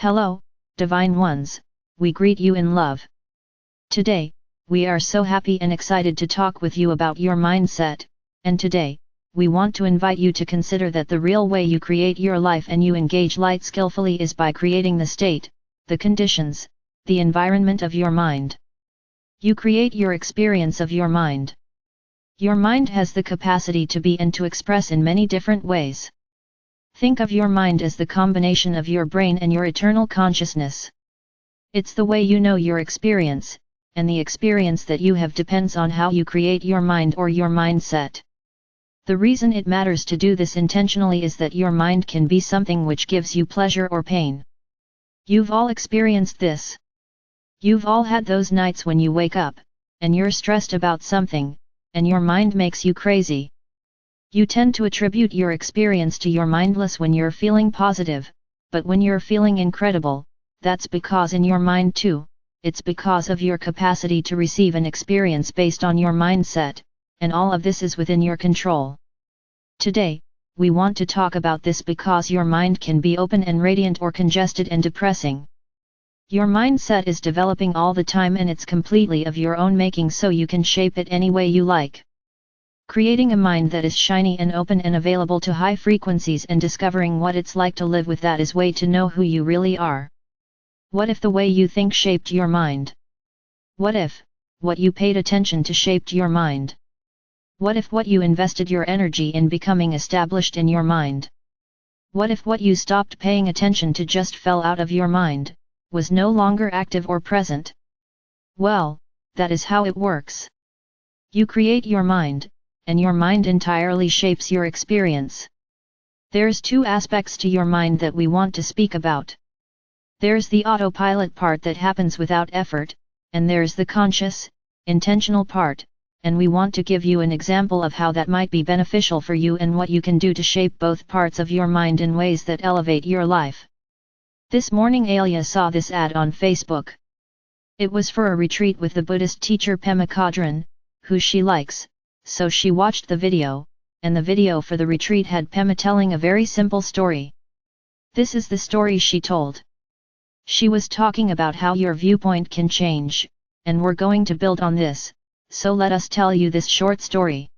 Hello, Divine Ones, we greet you in love. Today, we are so happy and excited to talk with you about your mindset, and today, we want to invite you to consider that the real way you create your life and you engage light skillfully is by creating the state, the conditions, the environment of your mind. You create your experience of your mind. Your mind has the capacity to be and to express in many different ways. Think of your mind as the combination of your brain and your eternal consciousness. It's the way you know your experience, and the experience that you have depends on how you create your mind or your mindset. The reason it matters to do this intentionally is that your mind can be something which gives you pleasure or pain. You've all experienced this. You've all had those nights when you wake up, and you're stressed about something, and your mind makes you crazy. You tend to attribute your experience to your mindless when you're feeling positive, but when you're feeling incredible, that's because in your mind too, it's because of your capacity to receive an experience based on your mindset, and all of this is within your control. Today, we want to talk about this because your mind can be open and radiant or congested and depressing. Your mindset is developing all the time and it's completely of your own making, so you can shape it any way you like. Creating a mind that is shiny and open and available to high frequencies and discovering what it's like to live with that is way to know who you really are. What if the way you think shaped your mind? What if what you paid attention to shaped your mind? What if what you invested your energy in becoming established in your mind? What if what you stopped paying attention to just fell out of your mind, was no longer active or present? Well, that is how it works. You create your mind, and your mind entirely shapes your experience. There's two aspects to your mind that we want to speak about. There's the autopilot part that happens without effort, and there's the conscious, intentional part, and we want to give you an example of how that might be beneficial for you and what you can do to shape both parts of your mind in ways that elevate your life. This morning Alia saw this ad on Facebook. It was for a retreat with the Buddhist teacher Pema Chodron, who she likes. So she watched the video, and the video for the retreat had Pema telling a very simple story. This is the story she told. She was talking about how your viewpoint can change, and we're going to build on this, so let us tell you this short story.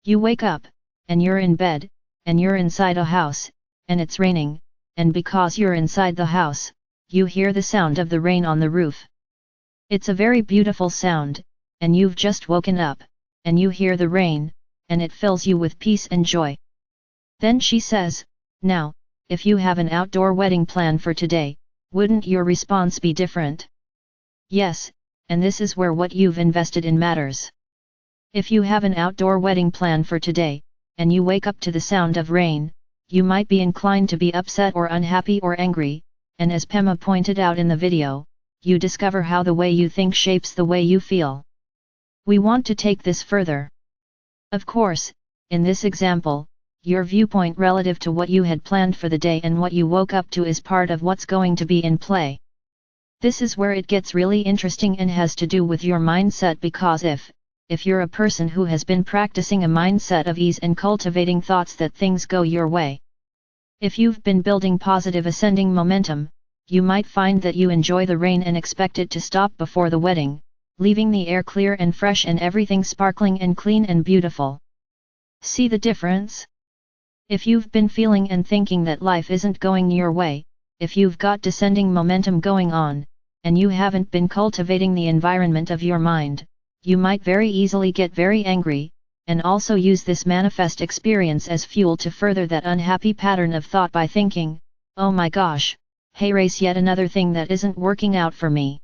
You wake up, and you're in bed, and you're inside a house, and it's raining, and because you're inside the house, you hear the sound of the rain on the roof. It's a very beautiful sound, and you've just woken up, and you hear the rain, and it fills you with peace and joy. Then she says, now, if you have an outdoor wedding plan for today, wouldn't your response be different? Yes, and this is where what you've invested in matters. If you have an outdoor wedding plan for today, and you wake up to the sound of rain, you might be inclined to be upset or unhappy or angry, and as Pema pointed out in the video, you discover how the way you think shapes the way you feel. We want to take this further. Of course, in this example, your viewpoint relative to what you had planned for the day and what you woke up to is part of what's going to be in play. This is where it gets really interesting and has to do with your mindset, because if you're a person who has been practicing a mindset of ease and cultivating thoughts that things go your way, if you've been building positive ascending momentum, you might find that you enjoy the rain and expect it to stop before the wedding, leaving the air clear and fresh and everything sparkling and clean and beautiful. See the difference? If you've been feeling and thinking that life isn't going your way, if you've got descending momentum going on, and you haven't been cultivating the environment of your mind, you might very easily get very angry, and also use this manifest experience as fuel to further that unhappy pattern of thought by thinking, oh my gosh, hey race, yet another thing that isn't working out for me.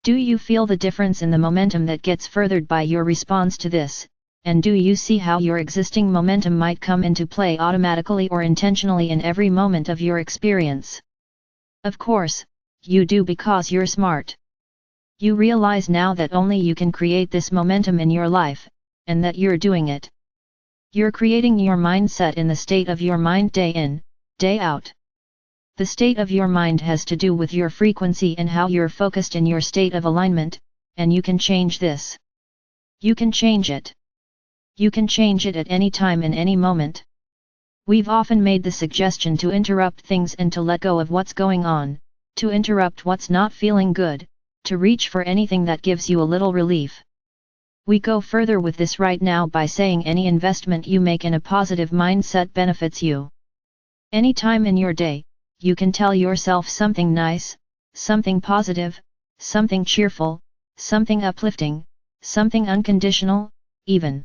Do you feel the difference in the momentum that gets furthered by your response to this, and do you see how your existing momentum might come into play automatically or intentionally in every moment of your experience? Of course, you do, because you're smart. You realize now that only you can create this momentum in your life, and that you're doing it. You're creating your mindset in the state of your mind day in, day out. The state of your mind has to do with your frequency and how you're focused in your state of alignment, and you can change this. You can change it. You can change it at any time in any moment. We've often made the suggestion to interrupt things and to let go of what's going on, to interrupt what's not feeling good, to reach for anything that gives you a little relief. We go further with this right now by saying any investment you make in a positive mindset benefits you. Any time in your day, you can tell yourself something nice, something positive, something cheerful, something uplifting, something unconditional, even.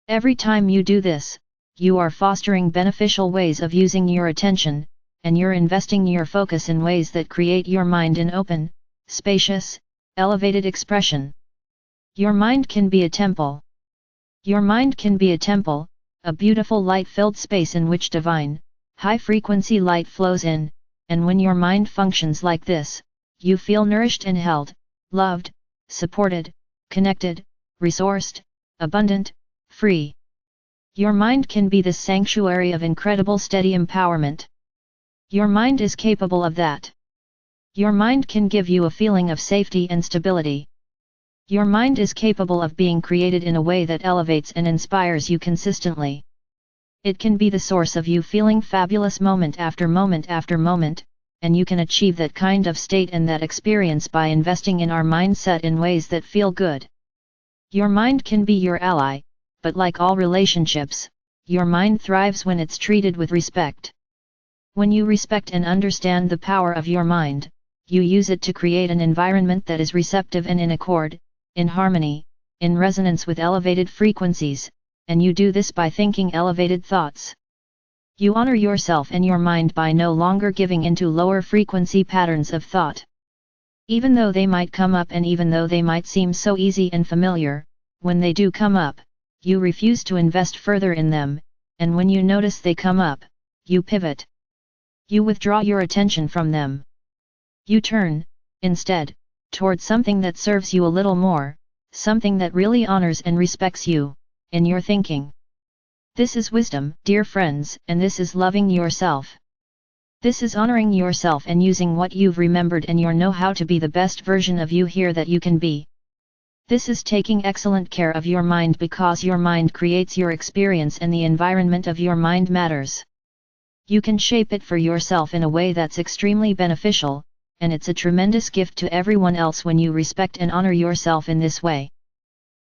Every time you do this, you are fostering beneficial ways of using your attention, and you're investing your focus in ways that create your mind in open, spacious, elevated expression. Your mind can be a temple. Your mind can be a temple, a beautiful light-filled space in which divine, high-frequency light flows in, and when your mind functions like this, you feel nourished and held, loved, supported, connected, resourced, abundant, free. Your mind can be this sanctuary of incredible steady empowerment. Your mind is capable of that. Your mind can give you a feeling of safety and stability. Your mind is capable of being created in a way that elevates and inspires you consistently. It can be the source of you feeling fabulous moment after moment after moment, and you can achieve that kind of state and that experience by investing in our mindset in ways that feel good. Your mind can be your ally, but like all relationships, your mind thrives when it's treated with respect. When you respect and understand the power of your mind, you use it to create an environment that is receptive and in accord, in harmony, in resonance with elevated frequencies, and you do this by thinking elevated thoughts. You honor yourself and your mind by no longer giving into lower frequency patterns of thought. Even though they might come up and even though they might seem so easy and familiar, when they do come up, you refuse to invest further in them, and when you notice they come up, you pivot. You withdraw your attention from them. You turn, instead, towards something that serves you a little more, something that really honors and respects you, in your thinking. This is wisdom, dear friends, and this is loving yourself. This is honoring yourself and using what you've remembered and your know-how to be the best version of you here that you can be. This is taking excellent care of your mind because your mind creates your experience and the environment of your mind matters. You can shape it for yourself in a way that's extremely beneficial, and it's a tremendous gift to everyone else when you respect and honor yourself in this way.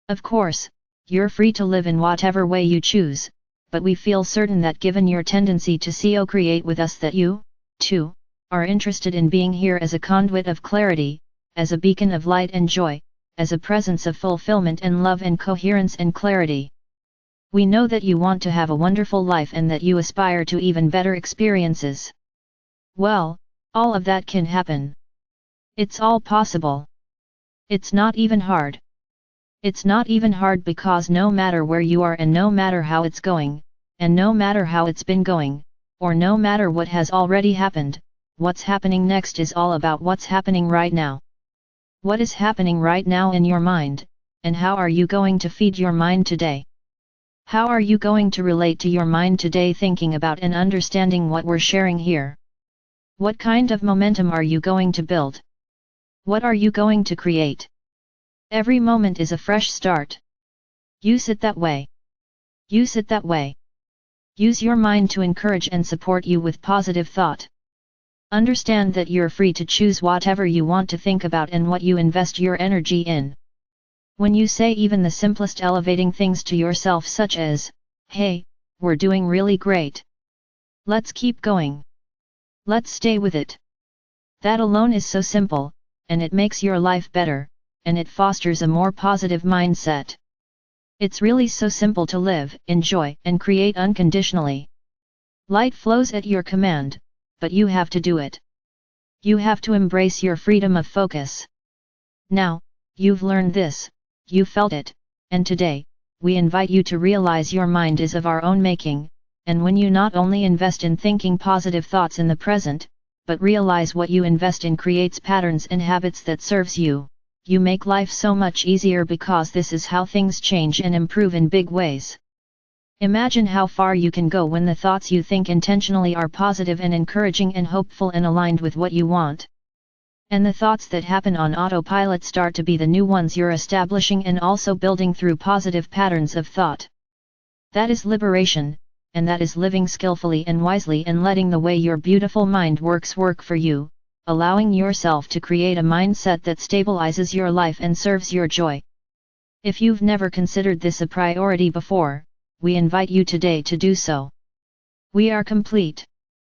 Of course, you're free to live in whatever way you choose, but we feel certain that given your tendency to co-create with us that you, too, are interested in being here as a conduit of clarity, as a beacon of light and joy, as a presence of fulfillment and love and coherence and clarity. We know that you want to have a wonderful life and that you aspire to even better experiences. Well, all of that can happen. It's all possible. It's not even hard. It's not even hard because no matter where you are and no matter how it's going, and no matter how it's been going, or no matter what has already happened, what's happening next is all about what's happening right now. What is happening right now in your mind, and how are you going to feed your mind today? How are you going to relate to your mind today thinking about and understanding what we're sharing here? What kind of momentum are you going to build? What are you going to create? Every moment is a fresh start. Use it that way. Use it that way. Use your mind to encourage and support you with positive thought. Understand that you're free to choose whatever you want to think about and what you invest your energy in. When you say even the simplest elevating things to yourself such as, "Hey, we're doing really great. Let's keep going. Let's stay with it." That alone is so simple, and it makes your life better, and it fosters a more positive mindset. It's really so simple to live, enjoy, and create unconditionally. Light flows at your command, but you have to do it. You have to embrace your freedom of focus. Now, you've learned this, you felt it, and today, we invite you to realize your mind is of our own making, and when you not only invest in thinking positive thoughts in the present, but realize what you invest in creates patterns and habits that serves you, you make life so much easier because this is how things change and improve in big ways. Imagine how far you can go when the thoughts you think intentionally are positive and encouraging and hopeful and aligned with what you want. And the thoughts that happen on autopilot start to be the new ones you're establishing and also building through positive patterns of thought. That is liberation, and that is living skillfully and wisely and letting the way your beautiful mind works work for you, allowing yourself to create a mindset that stabilizes your life and serves your joy. If you've never considered this a priority before, we invite you today to do so. We are complete.